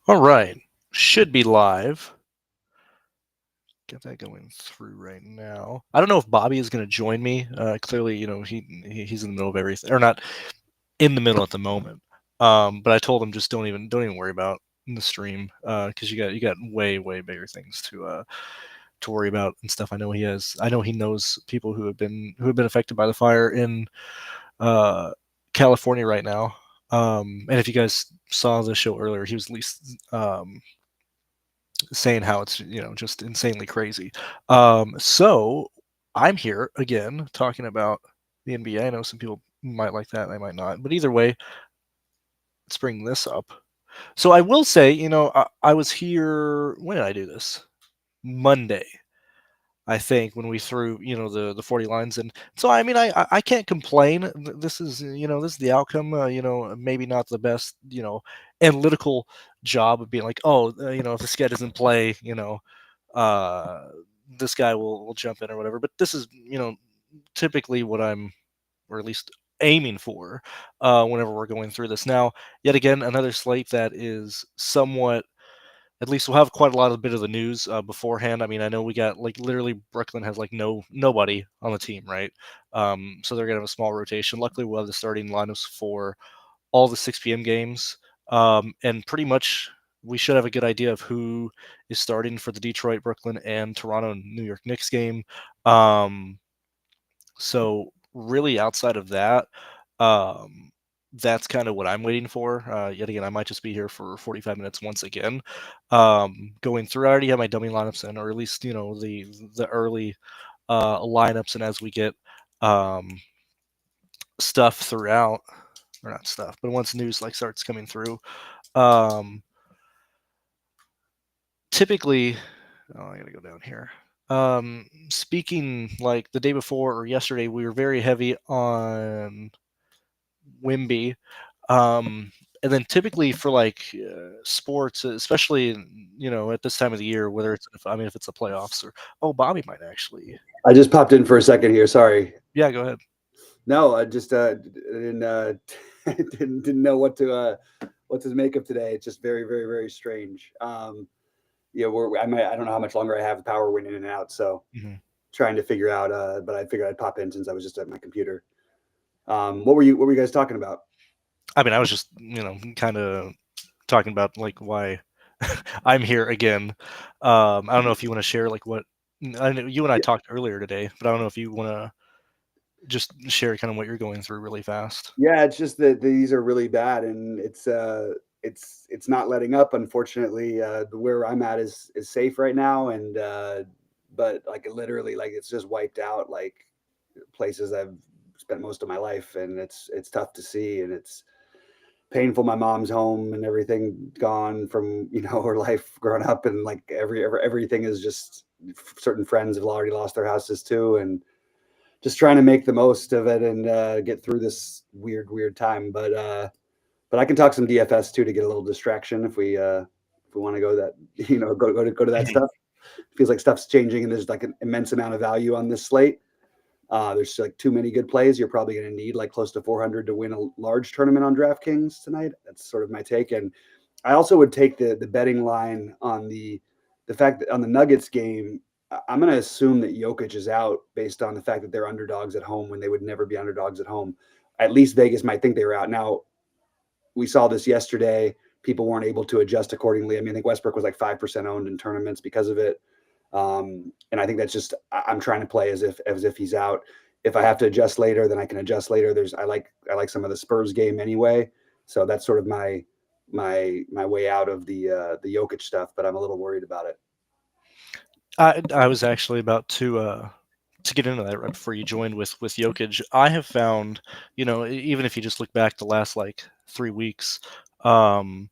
All right. Should be live. Get that going through right now. I don't know if Bobby is going to join me. Clearly, he's in the middle of everything, or not in the middle at the moment. But I told him just don't even worry about the stream because you got way bigger things to worry about and stuff. I know he knows people who have been affected by the fire in uh, California right now. And if you guys saw the show earlier, he was at least saying how it's just insanely crazy. So I'm here again talking about the NBA. I know some people might like that, they might not, but either way, let's bring this up. So I will say, I was here. When did I do this? Monday, I think, when we threw the 40 lines in. So I mean, I can't complain. This is the outcome. Maybe not the best analytical job of being like, oh, if this guy doesn't play, uh, this guy will jump in or whatever. But this is typically what I'm, or at least aiming for, whenever we're going through this. Now, yet again, another slate that is somewhat, at least we'll have quite a lot of bit of the news beforehand. I mean, I know we got like literally Brooklyn has like nobody on the team, right? So they're gonna have a small rotation. Luckily, we'll have the starting lineups for all the 6 p.m. games, and pretty much we should have a good idea of who is starting for the Detroit, Brooklyn, and Toronto and New York Knicks game. So really, outside of that, um, that's kind of what I'm waiting for. Yet again, I might just be here for 45 minutes once again. Going through, I already have my dummy lineups in, or at least the early lineups, and as we get um, stuff throughout, or not stuff, but once news like starts coming through, um, typically, oh, I gotta go down here. Speaking like the day before or yesterday, we were very heavy on Wimby. Um, and then typically for like sports, especially at this time of the year, whether it's if it's the playoffs or Bobby might actually. I just popped in for a second here. Sorry. Yeah, go ahead. No, I just didn't didn't know what to make of today. It's just very strange. Yeah, I don't know how much longer I have. The power went in and out, so Mhm. trying to figure out. But I figured I'd pop in since I was just at my computer. What were you guys talking about? I mean, I was just kind of talking about like why I'm here again. I don't know if you want to share like what I know you and I Yeah, talked earlier today, but I don't know if you want to just share kind of what you're going through really fast. yeah, it's just that these are really bad, and it's not letting up. Unfortunately, where I'm at is safe right now, and but like literally, like it's just wiped out like places I've spent most of my life, and it's tough to see, and it's painful. My mom's home and everything gone from her life growing up, and like everything is just certain friends have already lost their houses too, and just trying to make the most of it and get through this weird time. But I can talk some DFS too to get a little distraction if we want to go that go to that Mhm. stuff. It feels like stuff's changing and there's like an immense amount of value on this slate. There's like too many good plays. You're probably going to need like close to 400 to win a large tournament on DraftKings tonight. That's sort of my take. And I also would take the betting line on the fact that on the Nuggets game, I'm going to assume that Jokic is out based on the fact that they're underdogs at home when they would never be underdogs at home. At least Vegas might think they were out. Now we saw this yesterday. People weren't able to adjust accordingly. I mean, I think Westbrook was like 5% owned in tournaments because of it. And I think that's just I'm trying to play as if he's out. If I have to adjust later, then I can adjust later. I like some of the Spurs game anyway, so that's sort of my way out of the Jokic stuff. But I'm a little worried about it. I was actually about to get into that right before you joined with Jokic. I have found, even if you just look back the last like 3 weeks, um,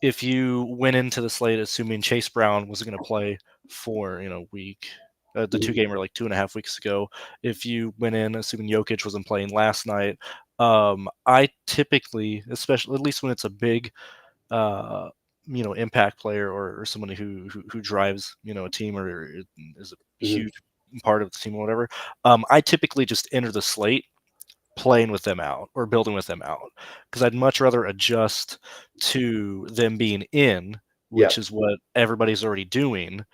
if you went into the slate assuming Chase Brown was going to play for week, the two Mhm. game were like 2.5 weeks ago. If you went in assuming Jokic wasn't playing last night, I typically, especially at least when it's a big uh, impact player or somebody who drives a team or is a Mhm. huge part of the team or whatever. I typically just enter the slate playing with them out or building with them out, because I'd much rather adjust to them being in, Yeah. which is what everybody's already doing.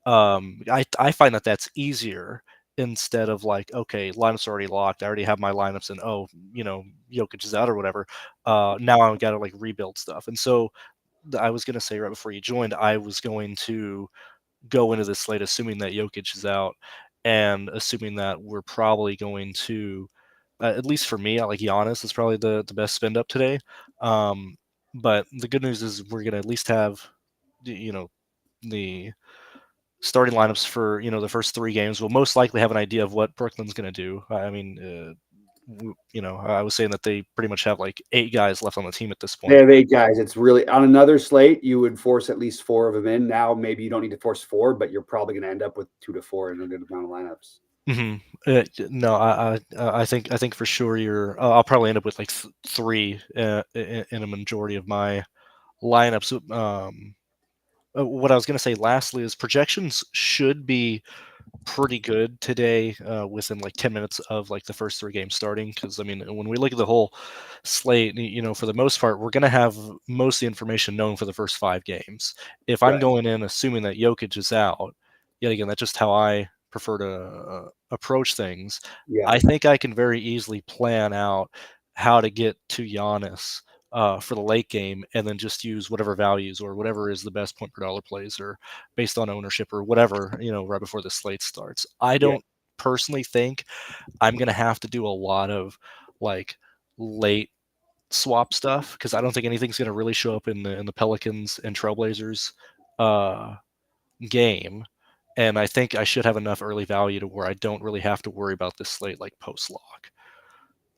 I find that that's easier instead of like, okay, lineups are already locked. I already have my lineups, and Jokic is out or whatever. Now I've got to like rebuild stuff. And so I was gonna say right before you joined, I was going to go into this slate assuming that Jokic is out, and assuming that we're probably going to, at least for me, I like Giannis is probably the best spend up today. Um, but the good news is we're gonna at least have, you know, the starting lineups for the first 3 games. We'll most likely have an idea of what Brooklyn's going to do. I mean, I was saying that they pretty much have like 8 guys left on the team at this They point. have 8 guys. It's really on another slate. You would force at least 4 of them in. Now, maybe you don't need to force 4, but you're probably going to end up with 2 to 4 in a good amount of lineups. No, I think for sure I'll probably end up with like 3 in a majority of my lineups. What I was going to say lastly is projections should be pretty good today, within like 10 minutes of like the first 3 games starting, because I mean when we look at the whole slate, for the most part we're going to have most of the information known for the first 5 games. If I'm Right. going in assuming that Jokic is out, yet again, that's just how I prefer to approach things. Yeah. I think I can very easily plan out how to get to Giannis for the late game, and then just use whatever values or whatever is the best point per dollar plays, or based on ownership or whatever, right before the slate starts. I Yeah. don't personally think I'm going to have to do a lot of like late swap stuff, because I don't think anything's going to really show up in the Pelicans and Trailblazers uh, game. And I think I should have enough early value to where I don't really have to worry about this slate like post lock.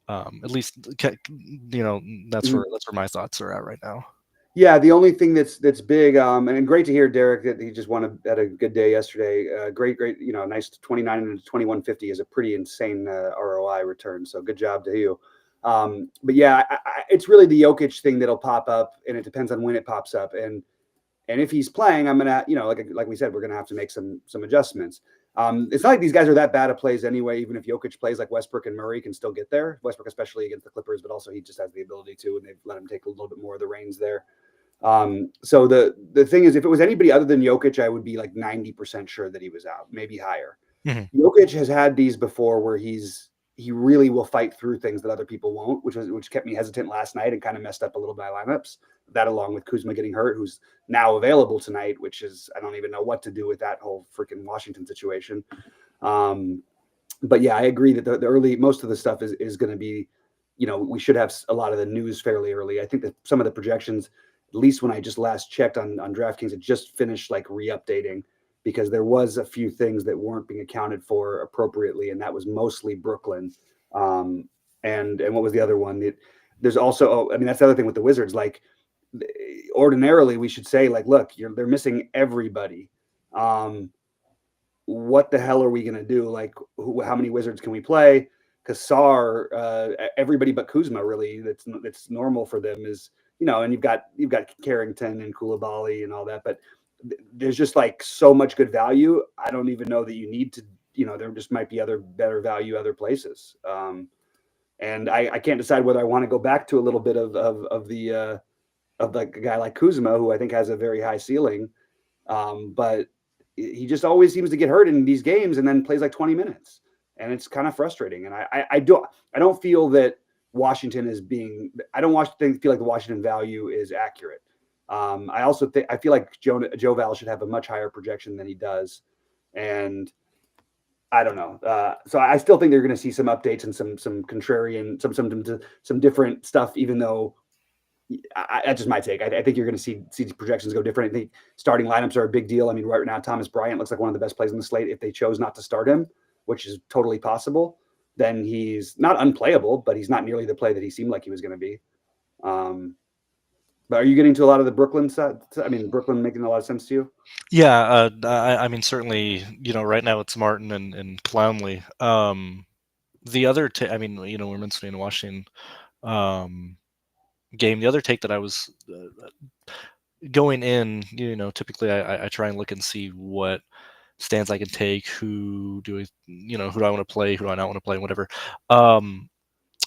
At least, that's Mhm. where my thoughts are at right now. Yeah, the only thing that's big, and great to hear Derek that he just had a good day yesterday. Great, nice 29 and 2150 is a pretty insane ROI return. So good job to you. But yeah, it's really the Jokic thing that'll pop up, and it depends on when it pops up. And if he's playing, I'm gonna, like we said, we're gonna have to make some adjustments. It's not like these guys are that bad at plays anyway. Even if Jokic plays, like Westbrook and Murray can still get there. Westbrook, especially against the Clippers, but also he just has the ability to, and they've let him take a little bit more of the reins there. So the thing is, if it was anybody other than Jokic, I would be like 90% sure that he was out, maybe higher. Mhm. Jokic has had these before where he really will fight through things that other people won't, which kept me hesitant last night and kind of messed up a little bit my lineups. That along with Kuzma getting hurt, who's now available tonight, which is I don't even know what to do with that whole freaking Washington situation. But yeah, I agree that the early most of the stuff is going to be, we should have a lot of the news fairly early. I think that some of the projections, at least when I just last checked on DraftKings, it just finished like re-updating because there was a few things that weren't being accounted for appropriately, and that was mostly Brooklyn. And what was the other one? There's also, I mean, that's the other thing with the Wizards. Like, ordinarily, we should say, like, look, they're missing everybody. What the hell are we going to do? Like, how many Wizards can we play? Because everybody but Kuzma, really, that's normal for them is, and you've got Carrington and Koulibaly and all that, but there's just like so much good value. I don't even know that you need to, there just might be other better value other places. And I can't decide whether I want to go back to a little bit of like a guy like Kuzma, who I think has a very high ceiling, but he just always seems to get hurt in these games and then plays like 20 minutes, and it's kind of frustrating. And I don't feel that Washington is being. I don't feel like the Washington value is accurate. I also think I feel like Joe Val should have a much higher projection than he does, and I don't know. So I still think they're going to see some updates and some contrarian, some different stuff. Even though that's just my take. I think you're going to see projections go different. I think starting lineups are a big deal. I mean, right now Thomas Bryant looks like one of the best plays on the slate. If they chose not to start him, which is totally possible, then he's not unplayable, but he's not nearly the play that he seemed like he was going to be. But are you getting to a lot of the Brooklyn side? I mean, Brooklyn making a lot of sense to you? Yeah, I mean, certainly, right now it's Martin and Clowney. The other, I mean, we're mentioning Washington game. The other take that I was going in, typically I try and look and see what stands I can take, who do I want to play, who do I not want to play, whatever.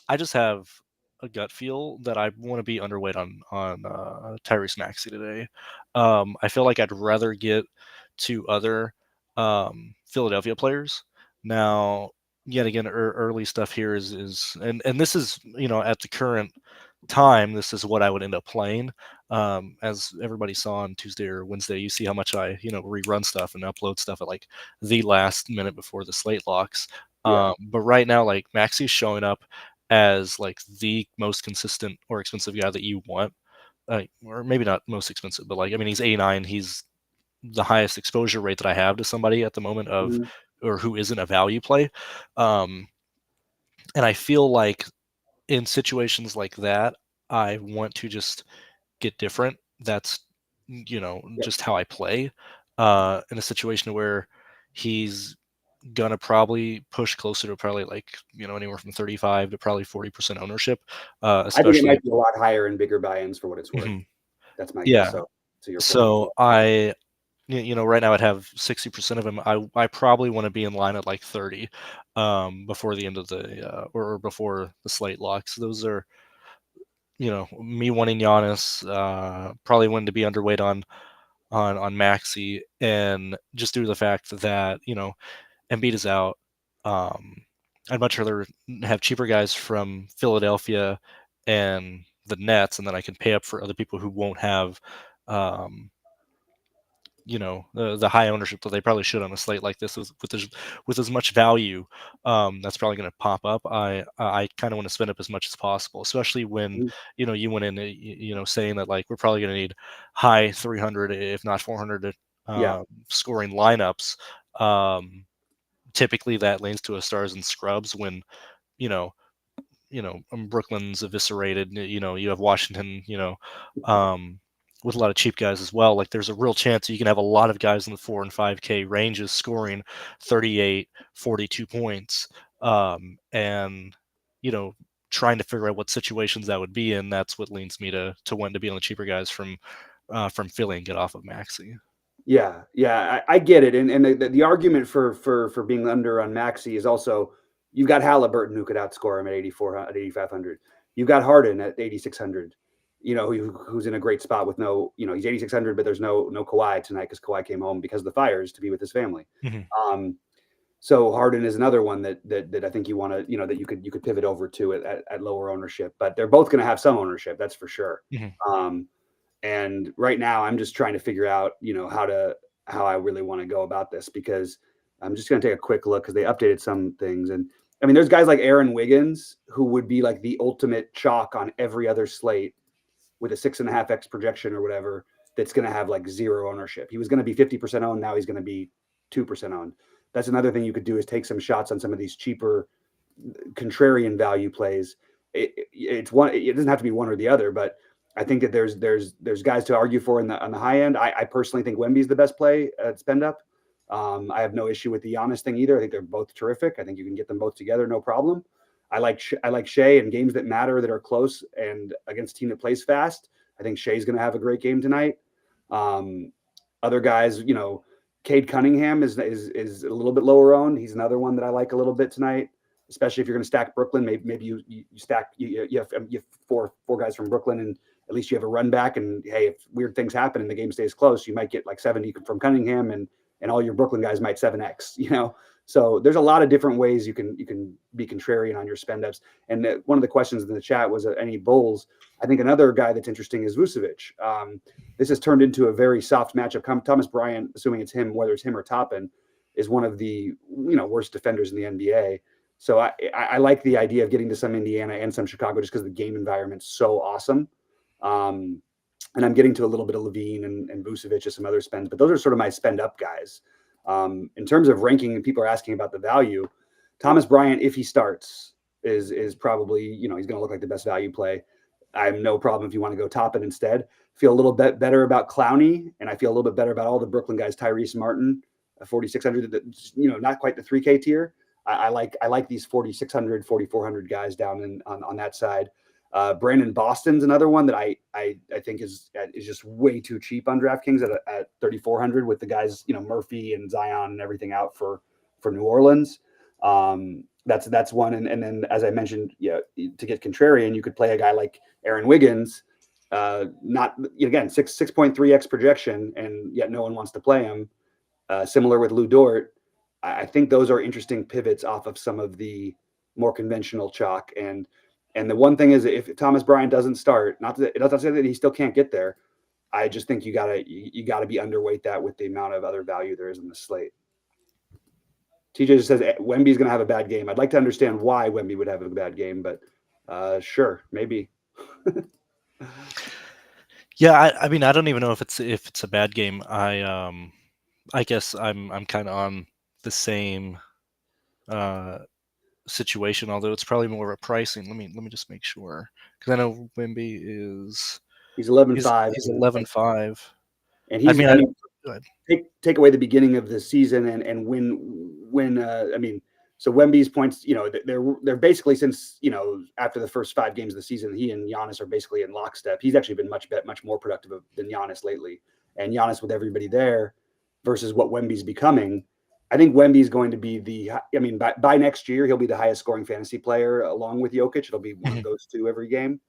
I just have a gut feel that I want to be underweight on Tyrese Maxey today. I feel like I'd rather get to other Philadelphia players. Now, yet again, early stuff here is and this is, at the current time, this is what I would end up playing. As everybody saw on Tuesday or Wednesday, you see how much I rerun stuff and upload stuff at like the last minute before the slate locks. Yeah. But right now, like, Maxey's showing up as like the most consistent or expensive guy that you want, or maybe not most expensive, but like, I mean, he's 89. He's the highest exposure rate that I have to somebody at the moment of, Mhm. or who isn't a value play. Um, and I feel like in situations like that, I want to just get different. That's, Yep. just how I play. In a situation where he's gonna probably push closer to probably like, anywhere from 35 to probably 40% ownership, I think it especially. might be a lot higher in bigger buy-ins for what it's worth. Mhm. That's my guess. Yeah. So to your point. So right now I'd have 60% of him. I probably want to be in line at like 30, before the end of the or before the slate locks. Those are, me wanting Giannis, probably wanting to be underweight on Maxi, and just due to the fact that Embiid is out. Um, I'd much rather have cheaper guys from Philadelphia and the Nets, and then I can pay up for other people who won't have, um, the high ownership that they probably should on a slate like this, with as much value, that's probably going to pop up. I kind of want to spend up as much as possible, especially when Mhm. you went in, saying that like we're probably going to need high 300, if not 400, Yeah. scoring lineups. Um, Typically that leans to a stars and scrubs when you know Brooklyn's eviscerated. You have Washington, with a lot of cheap guys as well. Like, there's a real chance you can have a lot of guys in the 4 and 5K ranges scoring 38, 42 points, and trying to figure out what situations that would be in. That's what leads me to want to be on the cheaper guys from Philly and get off of Maxi. Yeah, yeah, I get it, and the argument for being under on Maxi is also you've got Halliburton who could outscore him at 8,500. You've got Harden at 8,600. Who's in a great spot with no, he's 8,600, but there's no Kawhi tonight because Kawhi came home because of the fires to be with his family. Hmm. Um, so Harden is another one that I think you want to, that you could pivot over to at lower ownership, but they're both going to have some ownership, that's for sure. Hmm. Um, and right now, I'm just trying to figure out, how I really want to go about this because I'm just going to take a quick look because they updated some things. And I mean, there's guys like Aaron Wiggins who would be like the ultimate chalk on every other slate with a 6.5x projection or whatever. That's going to have like zero ownership. He was going to be 50% owned. Now he's going to be 2% owned. That's another thing you could do is take some shots on some of these cheaper contrarian value plays. It's one. It doesn't have to be one or the other, but I think that there's guys to argue for on the high end. I personally think Wemby's the best play at spend up. I have no issue with the Giannis thing either. I think they're both terrific. I think you can get them both together, no problem. I like Shea in games that matter, that are close, and against a team that plays fast. I think Shea's going to have a great game tonight. Um, Other guys, Cade Cunningham is a little bit lower owned. He's another one that I like a little bit tonight, especially if you're going to stack Brooklyn. Maybe you stack you have four guys from Brooklyn, and at least you have a run back. And hey, if weird things happen and the game stays close, you might get like 70 from Cunningham, and all your Brooklyn guys might 7x. So there's a lot of different ways you can be contrarian on your spend ups. And one of the questions in the chat was any bulls. I think another guy that's interesting is Vucevic. This has turned into a very soft matchup. Thomas Bryant, assuming it's him, whether it's him or Toppin, is one of the worst defenders in the NBA. So I like the idea of getting to some Indiana and some Chicago just because the game environment's so awesome. And I'm getting to a little bit of Levine and Vucevic and some other spends, but those are sort of my spend up guys. In terms of ranking, and people are asking about the value, Thomas Bryant, if he starts, is probably, he's going to look like the best value play. I have no problem if you want to go Toppin instead. Feel a little bit better about Clowney, and I feel a little bit better about all the Brooklyn guys. Tyrese Martin, 4,600, not quite the 3K tier. I like these 4,600, 4,400 guys down on that side. Brandon Boston's another one that I think is just way too cheap on DraftKings at 3,400 with the guys, Murphy and Zion and everything out for New Orleans. That's one. And then, as I mentioned, to get contrarian, you could play a guy like Aaron Wiggins, not again 6.3x projection, and yet no one wants to play him. Similar with Lou Dort. I think those are interesting pivots off of some of the more conventional chalk. And the one thing is, if Thomas Bryant doesn't start, not that it doesn't say that he still can't get there. I just think you gotta be underweight that with the amount of other value there is in the slate. TJ just says Wemby's going to have a bad game. I'd like to understand why Wemby would have a bad game, but sure, maybe. Yeah, I mean, I don't even know if it's a bad game. I guess I'm kind of on the same situation, although it's probably more of a pricing. Let me just make sure, because I know Wemby is he's 11-5. He's 11-5. And he's I mean, go ahead. Take away the beginning of the season and when I mean, so Wemby's points, they're basically, since after the first 5 games of the season, he and Giannis are basically in lockstep. He's actually been much more productive than Giannis lately, and Giannis with everybody there versus what Wemby's becoming. I think Wemby's going to be by next year he'll be the highest scoring fantasy player along with Jokic. It'll be one of those two every game,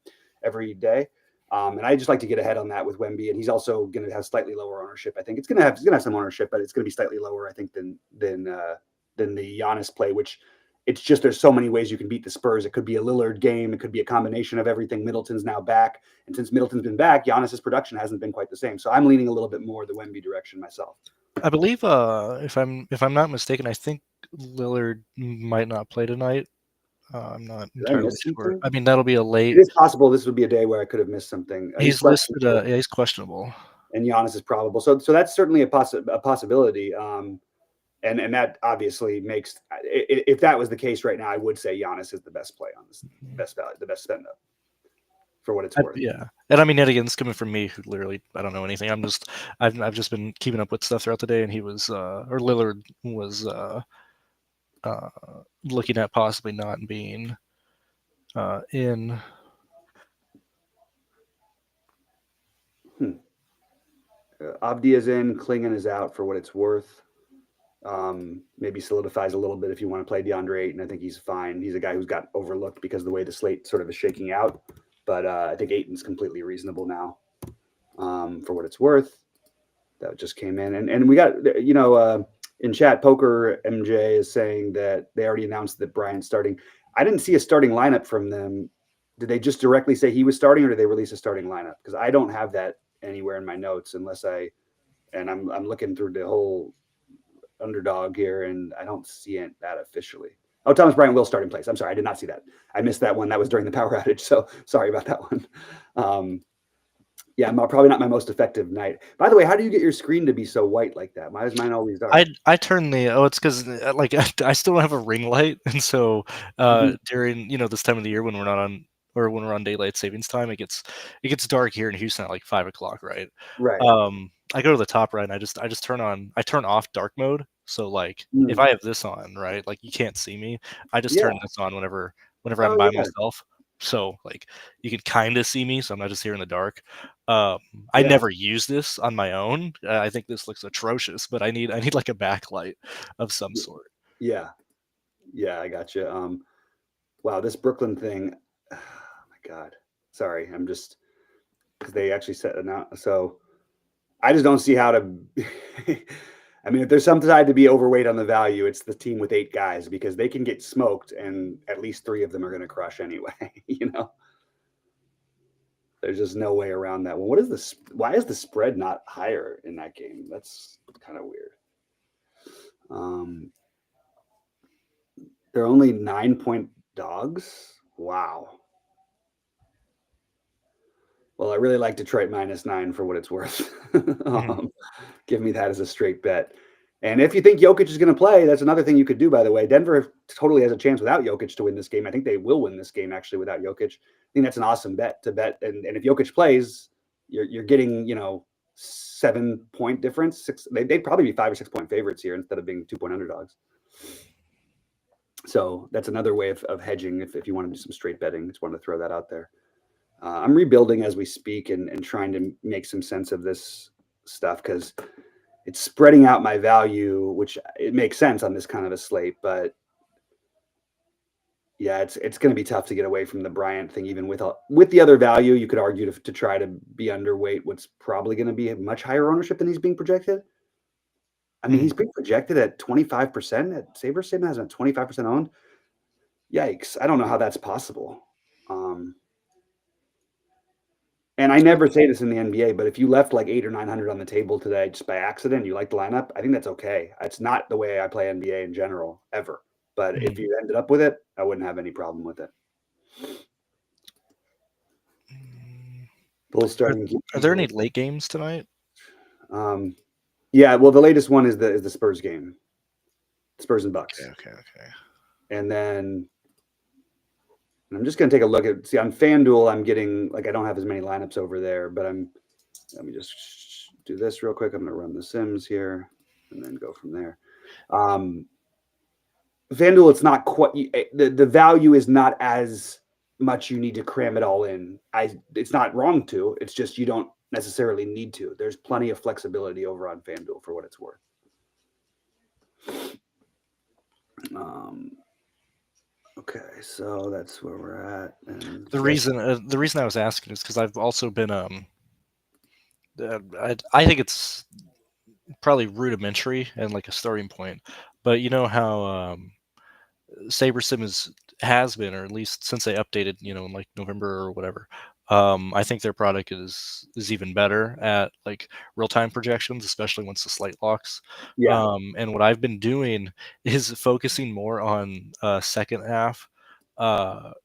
every day. And I just like to get ahead on that with Wemby, and he's also going to have slightly lower ownership. I think he's going to have some ownership, but it's going to be slightly lower, I think, than the Giannis play. Which it's just there's so many ways you can beat the Spurs. It could be a Lillard game, it could be a combination of everything. Middleton's now back, and since Middleton's been back, Giannis's production hasn't been quite the same. So I'm leaning a little bit more the Wemby direction myself. I believe, if I'm not mistaken, I think Lillard might not play tonight. I'm not entirely sure. I mean, that'll be a late. It is possible this would be a day where I could have missed something. He's listed. He's questionable, and Giannis is probable. So that's certainly a possibility. And that obviously makes, if that was the case right now, I would say Giannis is the best play on this, best value, the best spend up for what it's worth. Yeah, and I mean, yet again, it's coming from me, who literally I don't know anything. I've just been keeping up with stuff throughout the day, and he was or Lillard was looking at possibly not being in. Abdi is in, Klingon is out for what it's worth. Maybe solidifies a little bit if you want to play DeAndre Ayton. I think he's fine. He's a guy who's got overlooked because of the way the slate sort of is shaking out. But I think Ayton's completely reasonable now for what it's worth. That just came in. And we got, in chat, Poker MJ is saying that they already announced that Bryant's starting. I didn't see a starting lineup from them. Did they just directly say he was starting, or did they release a starting lineup? Because I don't have that anywhere in my notes I'm looking through the whole underdog here, and I don't see that officially. Oh, Thomas Bryant will start in place. I'm sorry, I did not see that. I missed that one. That was during the power outage, so sorry about that one. Yeah, probably not my most effective night. By the way, how do you get your screen to be so white like that? Why is mine always dark? I turn it's because I still don't have a ring light, and so during this time of the year when we're not on, or when we're on daylight savings time, it gets dark here in Houston at like 5 o'clock, right? Right. I go to the top right, and I just turn off dark mode. So if I have this on, right, you can't see me. I just turn this on whenever I'm by myself. So you can kind of see me, so I'm not just here in the dark. I never use this on my own. I think this looks atrocious, but I need like a backlight of some sort. Yeah, I got you. Wow, this Brooklyn thing. Oh my God, sorry. I'm just, because they actually set it out. So I just don't see how to. I mean, if there's some side to be overweight on the value, it's the team with 8 guys, because they can get smoked, and at least 3 of them are going to crush anyway. There's just no way around that one. Why is the spread not higher in that game? That's kind of weird. They're only 9-point dogs. Wow. Well, I really like Detroit -9 for what it's worth. Give me that as a straight bet. And if you think Jokic is going to play, that's another thing you could do, by the way. Denver totally has a chance without Jokic to win this game. I think they will win this game, actually, without Jokic. I think that's an awesome bet to bet. And if Jokic plays, you're getting, 7-point difference. They'd probably be 5 or 6 point favorites here instead of being 2-point underdogs. So that's another way of hedging if you want to do some straight betting. Just wanted to throw that out there. I'm rebuilding as we speak and trying to make some sense of this stuff, because it's spreading out my value, which it makes sense on this kind of a slate, but Yeah, it's going to be tough to get away from the Bryant thing, even with the other value. You could argue to try to be underweight what's probably going to be a much higher ownership than he's being projected. I mean, Mm. he's being projected at 25%. At SaberSim has a 25% owned. Yikes! I don't know how that's possible. And I never say this in the NBA, but if you left like 800 or 900 on the table today just by accident, you like the lineup, I think that's okay. It's not the way I play NBA in general ever. But if Mm. you ended up with it, I wouldn't have any problem with it. Bulls starting. Are there any late games tonight? Yeah, well, the latest one is the Spurs game, Spurs and Bucks, Okay. and then I'm just gonna take a look at on FanDuel. I'm getting like I don't have as many lineups over there, but let me just do this real quick. I'm gonna run the Sims here and then go from there. FanDuel, it's not quite the value is not as much. You need to cram it all in. It's not wrong to. It's just you don't necessarily need to. There's plenty of flexibility over on FanDuel for what it's worth. Okay, so that's where we're at. And the reason I was asking is because I've also been I think it's probably rudimentary and like a starting point, but you know how SaberSim has been, or at least since they updated, in like November or whatever. I think their product is even better at like real time projections, especially once the slate locks. yeah, And what I've been doing is focusing more on second half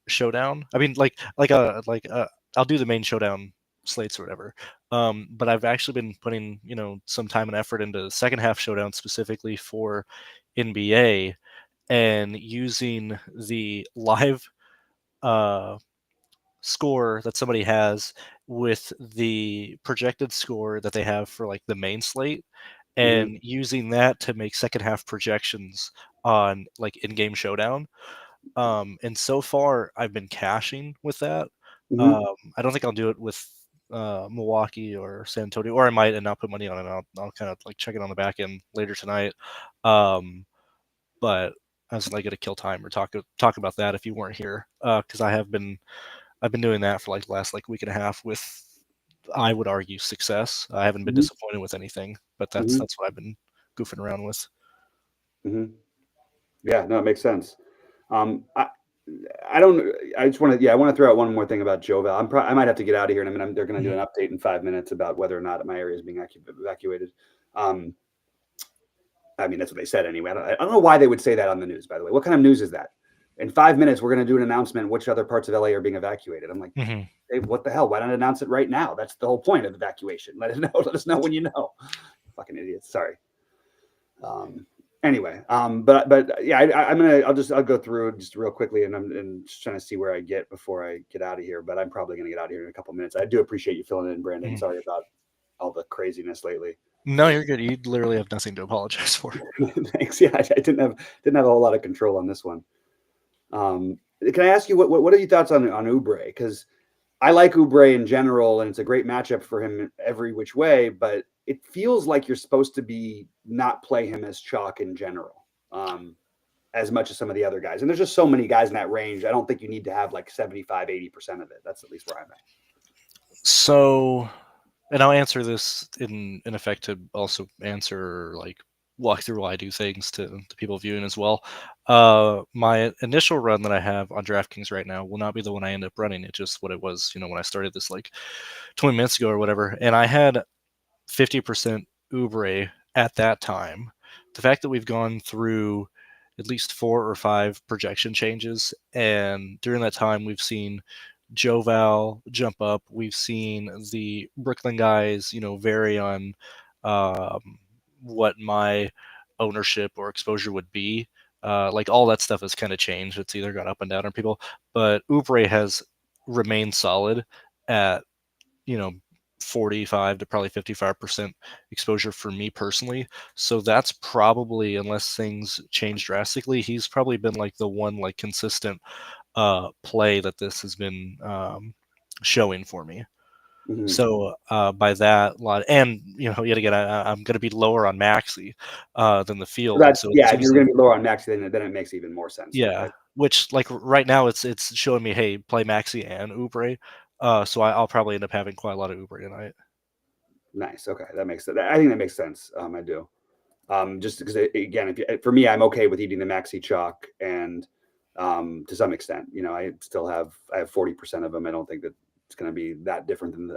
showdown. I mean, I'll do the main showdown slates or whatever. But I've actually been putting some time and effort into second half showdown specifically for NBA and using the live score that somebody has with the projected score that they have for like the main slate and using that to make second half projections on like in-game showdown. And so far I've been cashing with that. I don't think I'll do it with Milwaukee or San Antonio, or I might and not put money on it. I'll kind of like check it on the back end later tonight. But I was like going to kill time or talk about that if you weren't here, because I've been doing that for like the last like week and a half with, I would argue, success. I haven't been disappointed with anything, but that's what I've been goofing around with. Yeah, no, it makes sense. I don't. I just want to. Yeah, I want to throw out one more thing about Joval. I might have to get out of here, and I mean, they're going to do an update in 5 minutes about whether or not my area is being evacuated. I mean, that's what they said anyway. I don't know why they would say that on the news. By the way, what kind of news is that? In 5 minutes, we're going to do an announcement which other parts of LA are being evacuated. I'm like, hey, what the hell? Why not announce it right now? That's the whole point of evacuation. Let us know when you know. Fucking idiots. Sorry. Anyway, but yeah, I'll go through just real quickly, and I'm just trying to see where I get before I get out of here. But I'm probably going to get out of here in a couple minutes. I do appreciate you filling in, Brandon. Sorry about all the craziness lately. No, you're good. You literally have nothing to apologize for. Thanks. Yeah, I didn't have a whole lot of control on this one. Can I ask you what are your thoughts on Oubre? Because I like Oubre in general, and it's a great matchup for him every which way. But it feels like you're supposed to be not play him as chalk in general, as much as some of the other guys. And there's just so many guys in that range. I don't think you need to have like 75, 80% of it. That's at least where I'm at. So, and I'll answer this in effect to also answer like walk through why I do things to people viewing as well. My initial run that I have on DraftKings right now will not be the one I end up running. It's just what it was, when I started this like 20 minutes ago or whatever. And I had 50% Oubre at that time. The fact that we've gone through at least 4 or 5 projection changes, and during that time we've seen Joval jump up. We've seen the Brooklyn guys, vary on what my ownership or exposure would be. Like all that stuff has kind of changed. It's either gone up and down on people, but Oubre has remained solid at 45 to probably 55% exposure for me personally. So that's probably, unless things change drastically, he's probably been like the one like consistent play that this has been showing for me. So by that lot, and yet again, I'm going to be lower on Maxi than the field. That's, so yeah, if you're going to be lower on Maxi, then it makes even more sense. Yeah. which like right now it's showing me, hey, play Maxi and Oubre. So I'll probably end up having quite a lot of Oubre tonight. Nice. Okay, that makes sense. I think that makes sense. I do. Just because again, for me, I'm okay with eating the Maxi chalk, and to some extent, I have 40% of them. I don't think that it's going to be that different than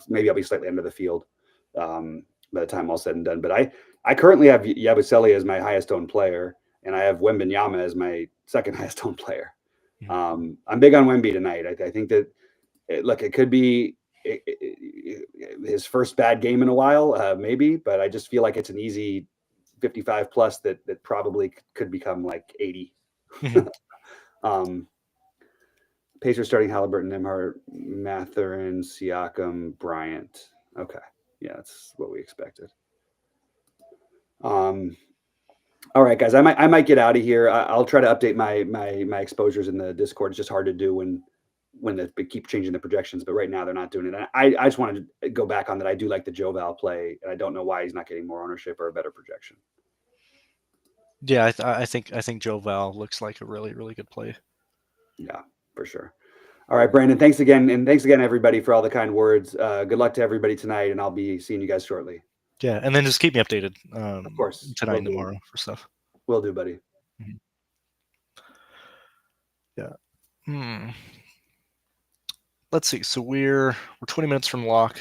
maybe I'll be slightly under the field by the time all said and done. But I currently have Yabusele as my highest owned player, and I have Wembanyama as my second highest owned player. I'm big on Wemby tonight. I think that it could be his first bad game in a while, maybe, but I just feel like it's an easy 55 plus that probably could become like 80. Pacers starting Halliburton, Nembhard, Mathurin, Siakam, Bryant. Okay, yeah, that's what we expected. All right, guys, I might get out of here. I'll try to update my exposures in the Discord. It's just hard to do when they keep changing the projections, but right now they're not doing it. And I just wanted to go back on that. I do like the Joe Val play, and I don't know why he's not getting more ownership or a better projection. Yeah, I think Joe Val looks like a really, really good play. Yeah, for sure. All right, Brandon, thanks again. And thanks again, everybody, for all the kind words. Good luck to everybody tonight, and I'll be seeing you guys shortly. Yeah, and then just keep me updated Of course. tonight and tomorrow for stuff. Will do, buddy. Mm-hmm. Yeah. Let's see. So we're 20 minutes from lock.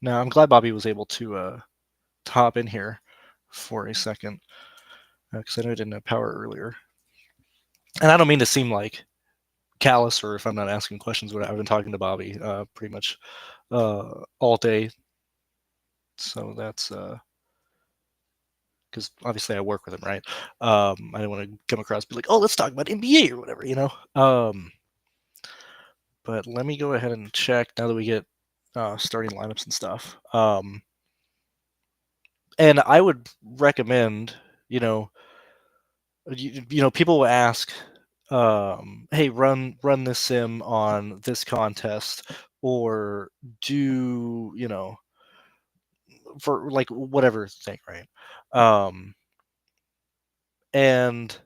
Now I'm glad Bobby was able to hop in here for a second because I know I didn't have power earlier. And I don't mean to seem like callous or if I'm not asking questions, but I've been talking to Bobby pretty much all day. So that's because obviously I work with him, right? I didn't want to come across and be like, oh, let's talk about NBA or whatever, But let me go ahead and check now that we get starting lineups and stuff. And I would recommend, people will ask, hey, run this sim on this contest, or do for like whatever thing, right? And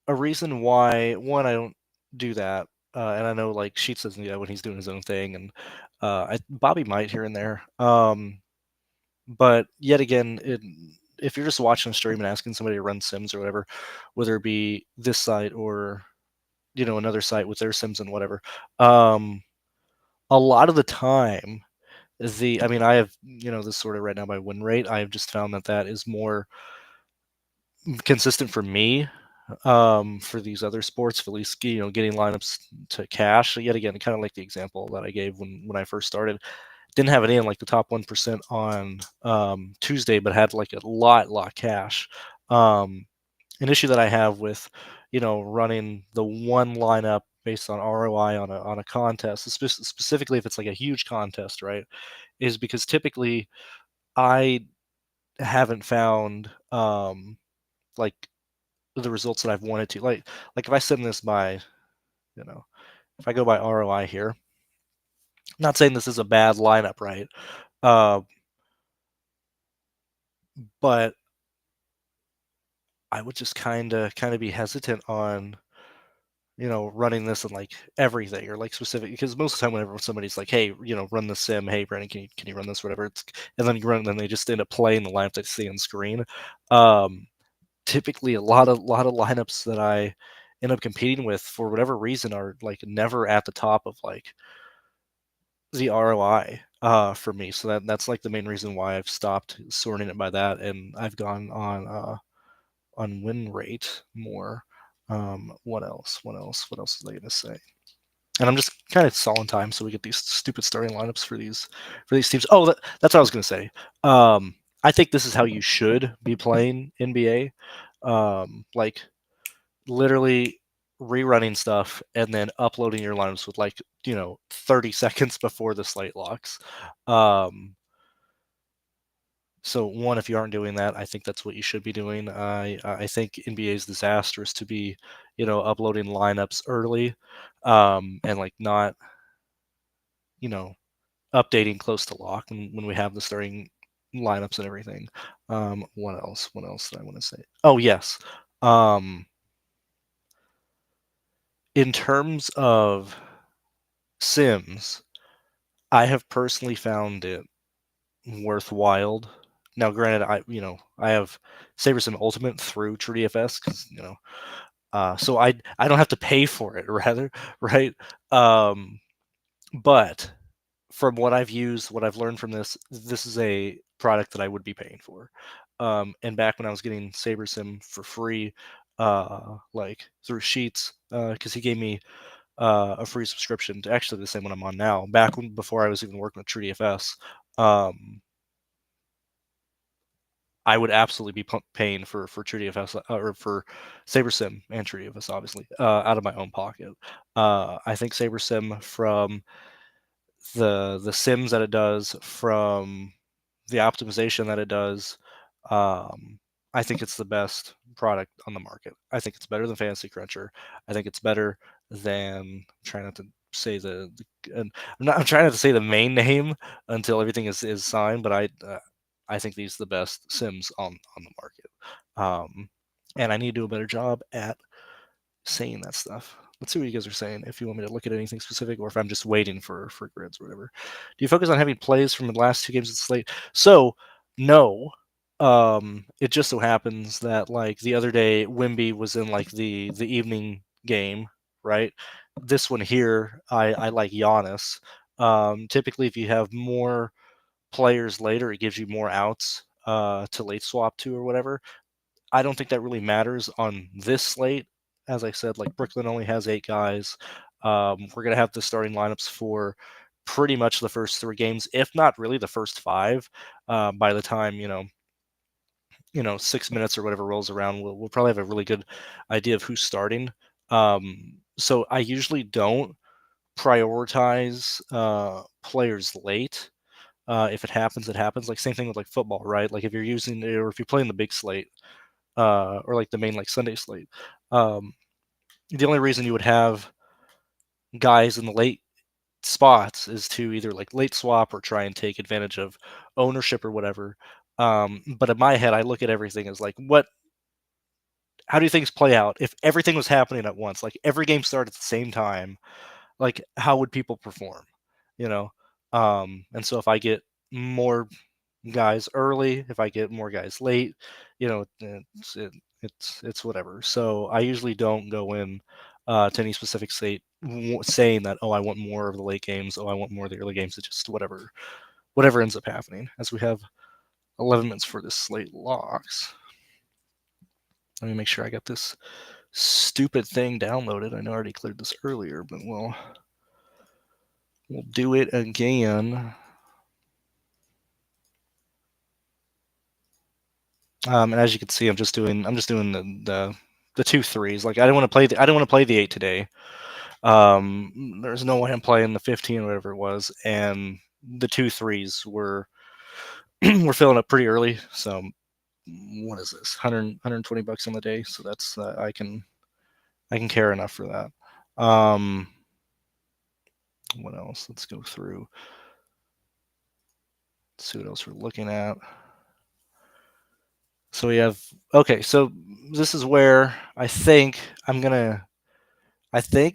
a reason why I don't do that, and I know like Sheets doesn't do that when he's doing his own thing, and Bobby might here and there. But yet again, if you're just watching a stream and asking somebody to run sims or whatever, whether it be this site or another site with their sims and whatever, a lot of the time, I have this sort of right now my win rate. I have just found that is more consistent for me for these other sports, at least getting lineups to cash. Yet again, kind of like the example that I gave when I first started. Didn't have it in like the top 1% on Tuesday, but had like a lot cash. An issue that I have with running the one lineup based on ROI on a contest, specifically if it's like a huge contest, right, is because typically I haven't found like the results that I've wanted to. Like if I send this by, if I go by ROI here, I'm not saying this is a bad lineup, right? But I would just kind of be hesitant on running this in like everything or like specific, because most of the time whenever somebody's like, hey, run the sim, hey Brandon, can you run this, whatever, and then you run, and then they just end up playing the lineup they see on screen. Typically a lot of lineups that I end up competing with for whatever reason are like never at the top of like the ROI for me. So that's like the main reason why I've stopped sorting it by that, and I've gone on win rate more. What else? What else was I gonna say? And I'm just kind of stalling time so we get these stupid starting lineups for these teams. Oh, that's what I was gonna say. I think this is how you should be playing NBA. Like literally rerunning stuff and then uploading your lineups with like 30 seconds before the slate locks. So one, if you aren't doing that, I think that's what you should be doing. I think NBA is disastrous to be, uploading lineups early, and like not, updating close to lock when we have the starting lineups and everything. What else? What else did I want to say? Oh yes. In terms of Sims, I have personally found it worthwhile. Now, granted, I have SaberSim Ultimate through TrueDFS because so I don't have to pay for it, rather, right? But from what I've used, what I've learned from this is a product that I would be paying for. And back when I was getting SaberSim for free, like through Sheets, because he gave me a free subscription to actually the same one I'm on now. Back before I was even working with TrueDFS, I would absolutely be paying for TrueDFS or for SaberSim and TrueDFS, obviously, out of my own pocket. I think SaberSim, from the sims that it does, from the optimization that it does, um, I think it's the best product on the market. I think it's better than Fantasy Cruncher. I think it's better than, I'm trying not to say I'm trying not to say the main name until everything is signed, but I think these are the best sims on the market. And I need to do a better job at saying that stuff. Let's see what you guys are saying. If you want me to look at anything specific, or if I'm just waiting for grids or whatever. Do you focus on having plays from the last two games of the slate? So no. It just so happens that, like, the other day, Wimby was in like the evening game, right? This one here, I like Giannis. Typically, if you have more players later, it gives you more outs to late swap to or whatever. I don't think that really matters on this slate. As I said, like, Brooklyn only has 8 guys. We're gonna have the starting lineups for pretty much the first 3 games, if not really the first 5. By the time 6 minutes or whatever rolls around, we'll probably have a really good idea of who's starting. So I usually don't prioritize players late. If it happens, it happens. Like, same thing with like football, right? Like, if you're using, or if you're playing the big slate, or like the main like Sunday slate. Um, the only reason you would have guys in the late spots is to either like late swap or try and take advantage of ownership or whatever. But in my head, I look at everything as like, how do things play out if everything was happening at once? Like, every game started at the same time. Like, how would people perform? You know. And so if I get more guys early, if I get more guys late, it's whatever. So I usually don't go in to any specific state saying that, oh, I want more of the late games, oh, I want more of the early games. It's just whatever ends up happening. As we have 11 minutes for this slate locks. Let me make sure I got this stupid thing downloaded. I know I already cleared this earlier, but we'll do it again. And as you can see, I'm just doing the 2 3s. Like, I don't want to play the 8 today. There's no way I'm playing the 15 or whatever it was, and the 2 3s were we're filling up pretty early. So what is this? 120 bucks on the day. So that's I can care enough for that. What else? Let's go through. Let's see what else we're looking at. So we have, okay, so this is where I think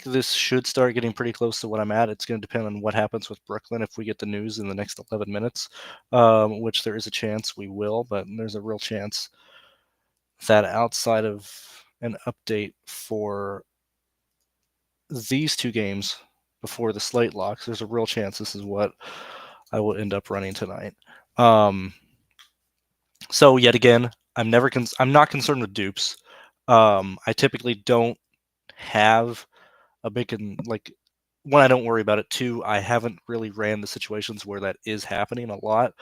this should start getting pretty close to what I'm at. It's going to depend on what happens with Brooklyn if we get the news in the next 11 minutes, which there is a chance we will, but there's a real chance that outside of an update for these 2 games before the slate locks, there's a real chance this is what I will end up running tonight. So yet again, I'm not concerned with dupes. I typically don't have a big like, one, I don't worry about it. 2, I haven't really ran the situations where that is happening a lot.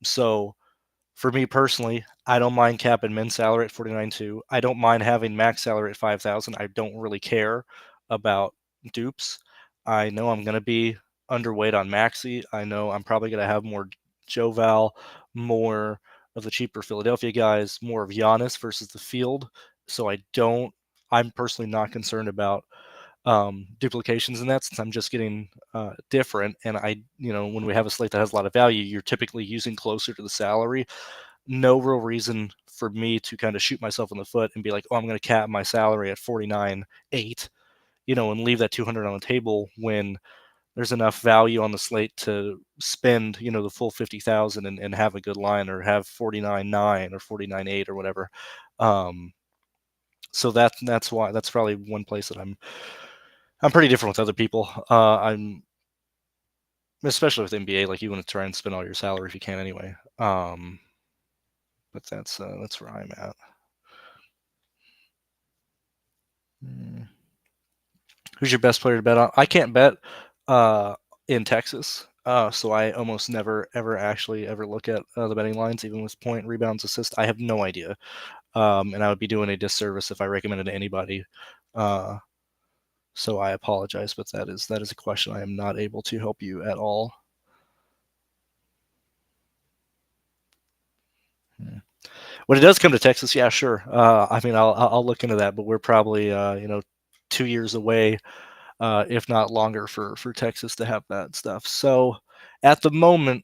So for me personally, I don't mind capping min salary at 49.2. I don't mind having max salary at 5,000. I don't really care about dupes. I know I'm going to be underweight on Maxi. I know I'm probably going to have more Joval, more of the cheaper Philadelphia guys, more of Giannis versus the field. So I'm personally not concerned about duplications in that, since I'm just getting different. And when we have a slate that has a lot of value, you're typically using closer to the salary. No real reason for me to kind of shoot myself in the foot and be like, oh, I'm going to cap my salary at 49.8, and leave that 200 on the table when there's enough value on the slate to spend, the full 50,000 and have a good line, or have 49.9 or 49.8 or whatever. So that's why, that's probably one place that I'm pretty different with other people. I'm especially with NBA, like, you want to try and spend all your salary if you can anyway. But that's where I'm at. Who's your best player to bet on? I can't bet in Texas, so I almost never ever look at the betting lines, even with point, rebounds, assists. I have no idea, and I would be doing a disservice if I recommended to anybody. So I apologize, but that is a question I am not able to help you at all. When it does come to Texas, yeah, sure. I mean, I'll look into that, but we're probably 2 years away, if not longer, for Texas to have that stuff. So at the moment,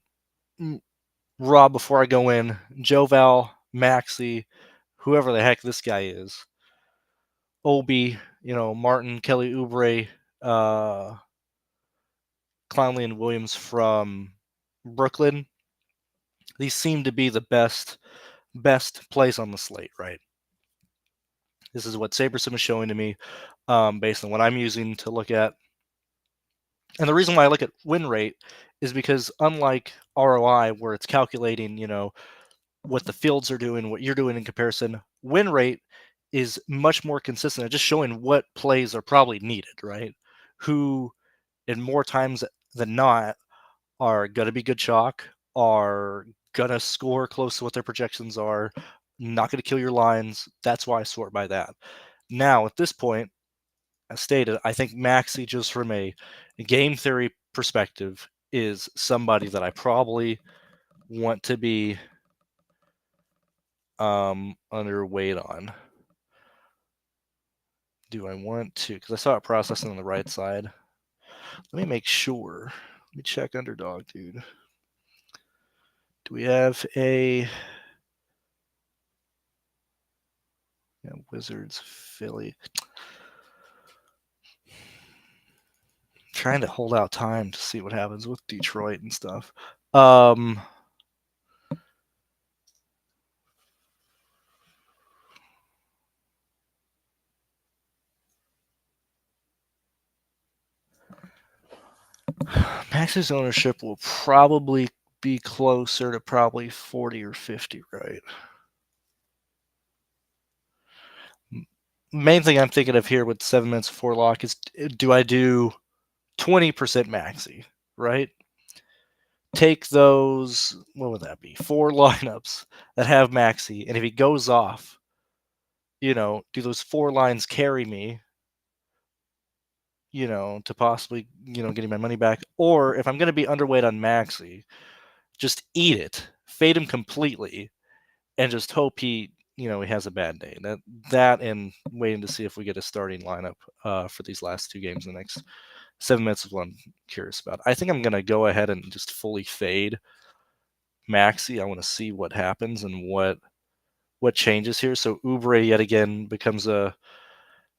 Rob, before I go in, Joval, Maxey, whoever the heck this guy is, Obi, Martin, Kelly Oubre, Clowney, and Williams from Brooklyn. These seem to be the best plays on the slate, right? This is what SaberSim is showing to me, based on what I'm using to look at. And the reason why I look at win rate is because, unlike ROI, where it's calculating, what the fields are doing, what you're doing in comparison, win rate is much more consistent at just showing what plays are probably needed, right? Who, in more times than not, are going to be good chalk, are going to score close to what their projections are, not going to kill your lines. That's why I sort by that. Now, at this point, as stated, I think Maxey, just from a game theory perspective, is somebody that I probably want to be underweight on. Do I want to? Because I saw it processing on the right side. Let me make sure. Let me check underdog, dude. Do we have a Wizards, Philly? Trying to hold out time to see what happens with Detroit and stuff. Max's ownership will probably be closer to probably 40 or 50, right? Main thing I'm thinking of here with 7 minutes before lock is, do I do 20% Maxey, right? Take those, what would that be? 4 lineups that have Maxey, and if he goes off, do those 4 lines carry me, to possibly, getting my money back? Or if I'm going to be underweight on Maxey, just eat it, fade him completely, and just hope he has a bad day. That and waiting to see if we get a starting lineup for these last 2 games in the next 7 minutes is what I'm curious about. I think I'm going to go ahead and just fully fade Maxey. I want to see what happens and what changes here. So Oubre yet again becomes the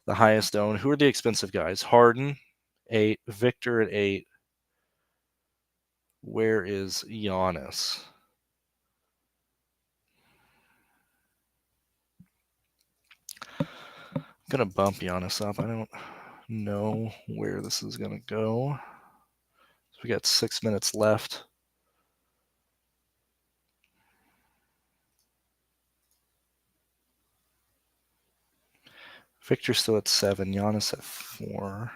highest owned. Who are the expensive guys? Harden, 8. Victor at 8. Where is Giannis? I'm going to bump Giannis up. I don't know where this is going to go. So we got 6 minutes left. Victor's still at 7. Giannis at 4.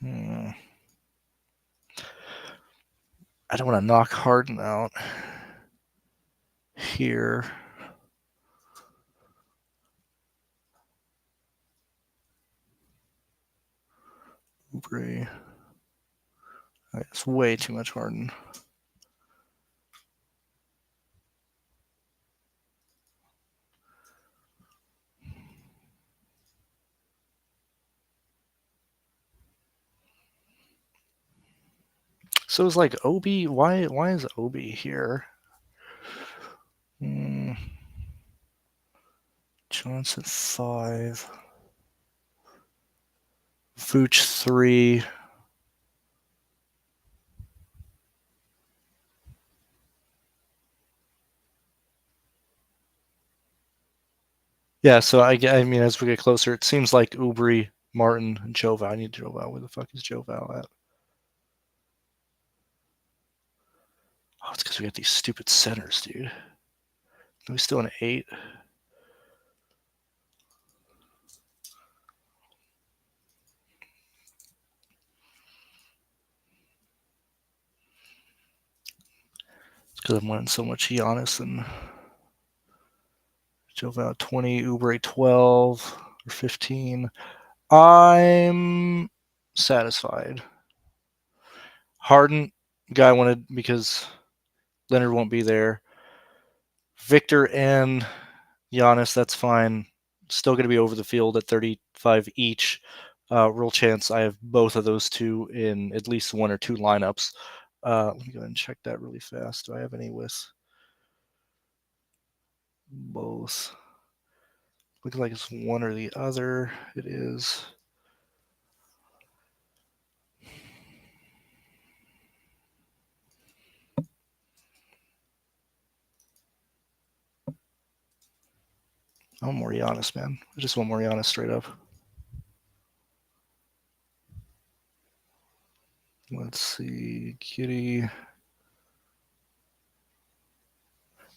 I don't want to knock Harden out here. Oubre. It's way too much Harden. So it's like Obi. Why is Obi here? Johnson 5. Vooch 3. Yeah, so I mean, as we get closer, it seems like Ubri, Martin, and Joval. I need Joval. Where the fuck is Joval at? Oh, it's because we got these stupid centers, dude. Are we still in 8? It's because I'm winning so much Giannis and Joval 20, Oubre 12 or 15. I'm satisfied. Harden, guy I wanted because Leonard won't be there. Victor and Giannis, that's fine. Still going to be over the field at 35 each. Real chance I have both of those two in at least 1 or 2 lineups. Let me go ahead and check that really fast. Do I have any with both? Looks like it's one or the other. It is. I want more Giannis, man. I just want more Giannis straight up. Let's see. Kitty.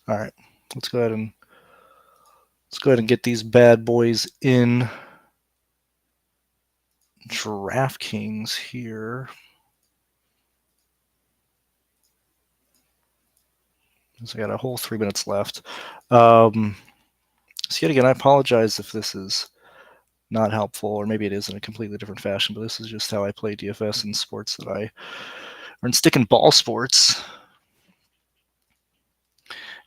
All right. Let's go ahead and get these bad boys in DraftKings here. So I got a whole 3 minutes left. So yet again, I apologize if this is not helpful, or maybe it is in a completely different fashion, but this is just how I play DFS in sports that I are in stick and ball sports.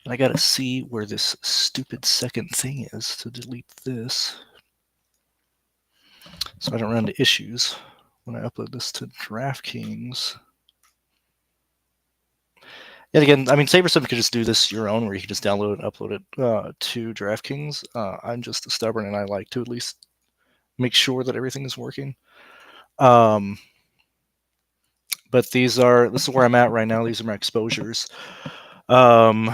And I gotta see where this stupid second thing is to delete this, so I don't run into issues when I upload this to DraftKings. Yet again, I mean, SaberSim could just do this your own, where you can just download and upload it to DraftKings. I'm just stubborn, and I like to at least make sure that everything is working. But this is where I'm at right now. These are my exposures. Oh,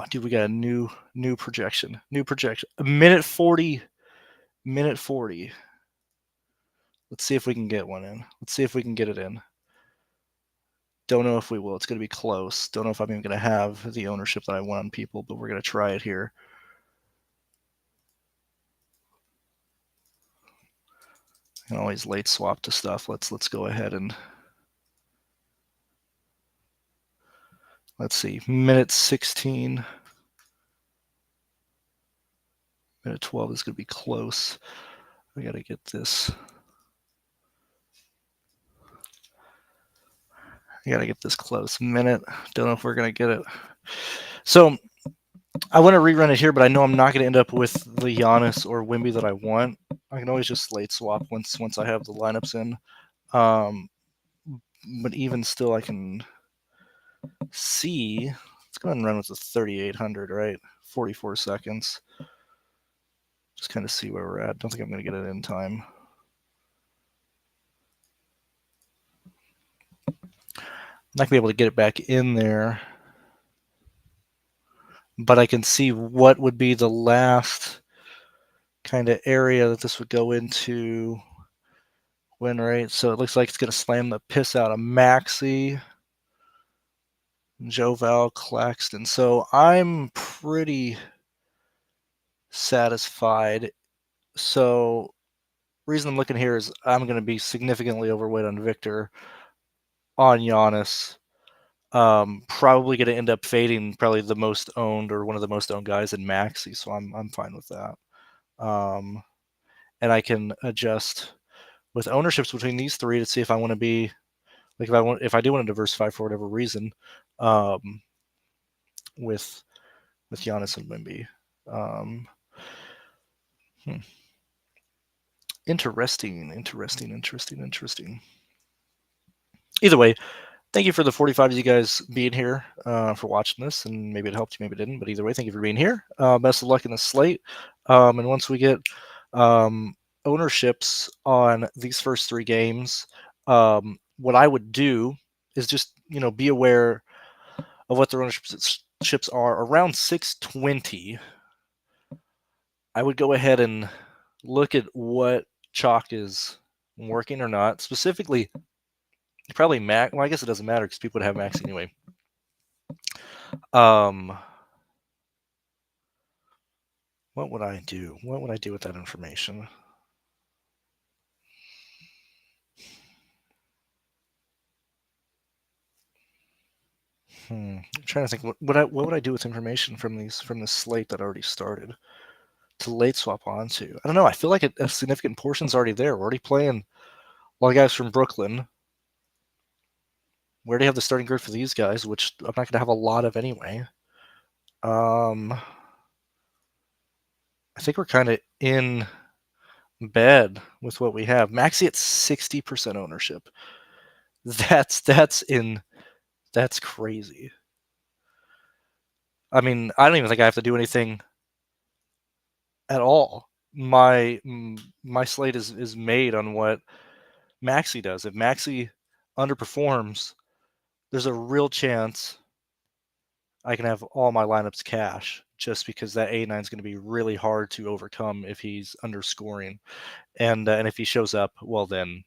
dude, we got a new projection. New projection. Minute 40. Minute 40. Let's see if we can get one in. Let's see if we can get it in. Don't know if we will. It's going to be close. Don't know if I'm even going to have the ownership that I want on people, but we're going to try it here. I can always late swap to stuff. Let's go ahead and let's see. Minute 16. Minute 12 is going to be close. We got to get this. I got to get this close. Minute. Don't know if we're going to get it. So I want to rerun it here, but I know I'm not going to end up with the Giannis or Wimby that I want. I can always just late swap once I have the lineups in. But even still, I can see. Let's go ahead and run with the 3,800, right? 44 seconds. Just kind of see where we're at. Don't think I'm going to get it in time. I'm not going to be able to get it back in there. But I can see what would be the last kind of area that this would go into win rate. So it looks like it's going to slam the piss out of Maxey, Joval, Claxton. So I'm pretty satisfied. So reason I'm looking here is I'm going to be significantly overweight on Victor, on Giannis. Probably going to end up fading probably the most owned or one of the most owned guys in Maxey. So I'm fine with that. And I can adjust with ownerships between these three to see if I want to be like if I do want to diversify for whatever reason, with Giannis and Wimby. Interesting. either way, thank you for the 45 of you guys being here, for watching this, and maybe it helped you, maybe it didn't, but either way, thank you for being here. Best of luck in the slate. And once we get ownerships on these first 3 games, what I would do is just, be aware of what their ownerships are. Around 620, I would go ahead and look at what chalk is working or not. Specifically, probably max. Well, I guess it doesn't matter because people would have max anyway. What would I do? What would I do with that information? I'm trying to think. What would I do with information from this slate that already started to late swap onto? I don't know. I feel like a significant portion's already there. We're already playing a lot of guys from Brooklyn. We already have the starting grid for these guys, which I'm not going to have a lot of anyway. I think we're kind of in bed with what we have. Maxi at 60% ownership. That's crazy. I mean, I don't even think I have to do anything at all. My slate is made on what Maxi does. If Maxi underperforms, there's a real chance I can have all my lineups cash, just because that A9 is going to be really hard to overcome if he's underscoring, and if he shows up, well then,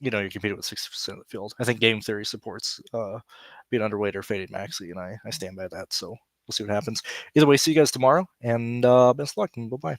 you're competing with 60% of the field. I think game theory supports being underweight or faded Maxi, and I stand by that. So we'll see what happens. Either way, see you guys tomorrow, and best of luck, and bye-bye.